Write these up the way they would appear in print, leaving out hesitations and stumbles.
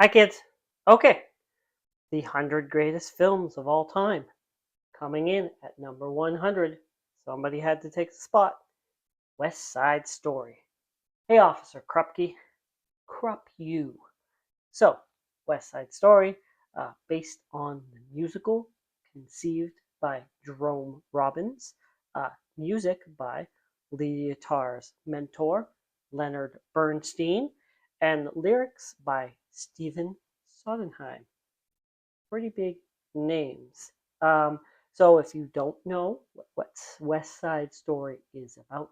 Hi, kids. Okay, the 100 greatest films of all time. Coming in at number 100. Somebody had to take the spot. West Side Story. Hey, Officer Krupke. Krupp you. So, West Side Story, based on the musical conceived by Jerome Robbins, music by Leotar's mentor, Leonard Bernstein, and lyrics by Stephen Sondheim. Pretty big names. Um, so if you don't know what West Side Story is about,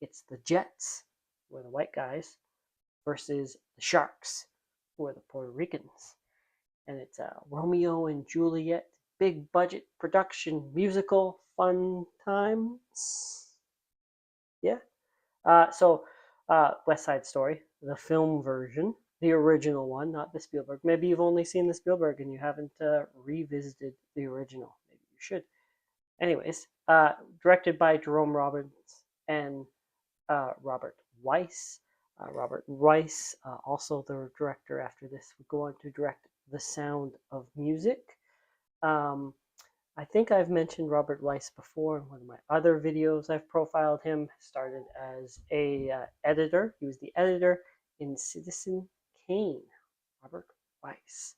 it's the Jets, who are the white guys, versus the Sharks, who are the Puerto Ricans. And it's a Romeo and Juliet, big budget production musical, fun times. Yeah. West Side Story, the film version, the original one, not the Spielberg. Maybe you've only seen the Spielberg and you haven't revisited the original. Maybe you should. Anyways, directed by Jerome Robbins and Robert Weiss. Robert Weiss, also the director after this, would go on to direct The Sound of Music. Um, I think I've mentioned Robert Weiss before in one of my other videos. I've profiled him. Started as a editor. He was the editor in Citizen Kane. Robert Weiss.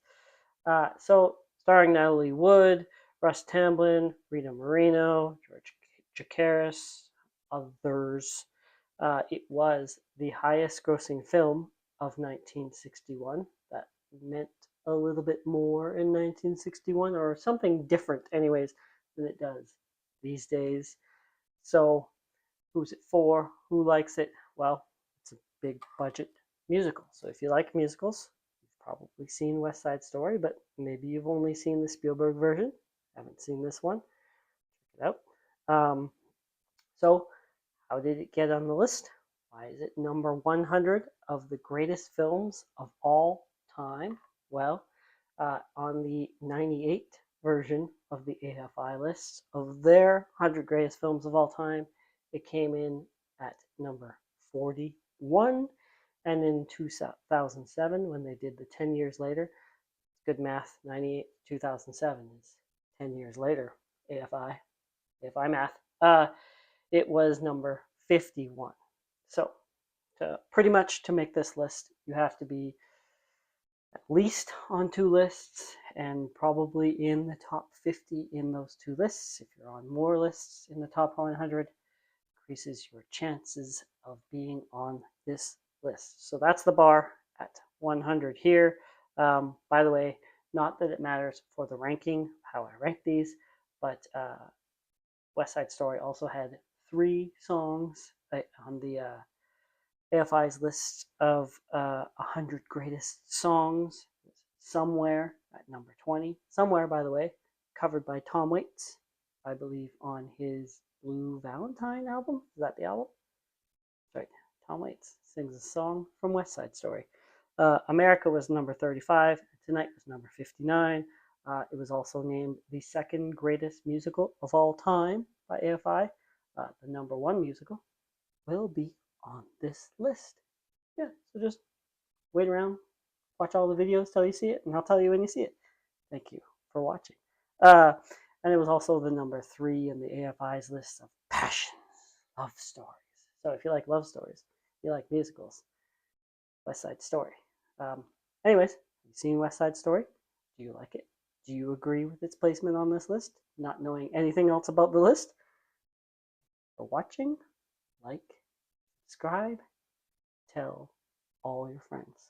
Starring Natalie Wood, Russ Tamblyn, Rita Moreno, George Chakiris, others. It was the highest grossing film of 1961. That meant a little bit more in 1961, or something different, anyways, than it does these days. So, who's it for? Who likes it? Well, it's a big budget musical. So, if you like musicals, you've probably seen West Side Story, but maybe you've only seen the Spielberg version. Haven't seen this one. Check it out. So, how did it get on the list? Why is it number 100 of the greatest films of all time? Well, on the 98 version of the AFI list of their 100 greatest films of all time, it came in at number 41. And in 2007, when they did the 10 years later, good math, 98 2007 is 10 years later, AFI math. It was number 51. So, pretty much to make this list, you have to be at least on two lists and probably in the top 50 in those two lists. If you're on more lists in the top 100, increases your chances of being on this list. So that's the bar at 100 here. By the way, not that it matters for the ranking, how I rank these, but West Side Story also had 3 songs on the AFI's list of 100 greatest songs. Somewhere at number 20. Somewhere, by the way, covered by Tom Waits, I believe, on his Blue Valentine album. Is that the album? That's right. Tom Waits sings a song from West Side Story. America was number 35. Tonight was number 59. It was also named the second greatest musical of all time by AFI. The number 1 musical will be on this list. Yeah, so just wait around, watch all the videos till you see it, and I'll tell you when you see it. Thank you for watching. Uh, and it was also the number 3 in the AFI's list of passions, love stories. So if you like love stories, you like musicals, West Side Story. Um, anyways, have you seen West Side Story? Do you like it? Do you agree with its placement on this list, not knowing anything else about the list? For watching, like, subscribe, tell all your friends.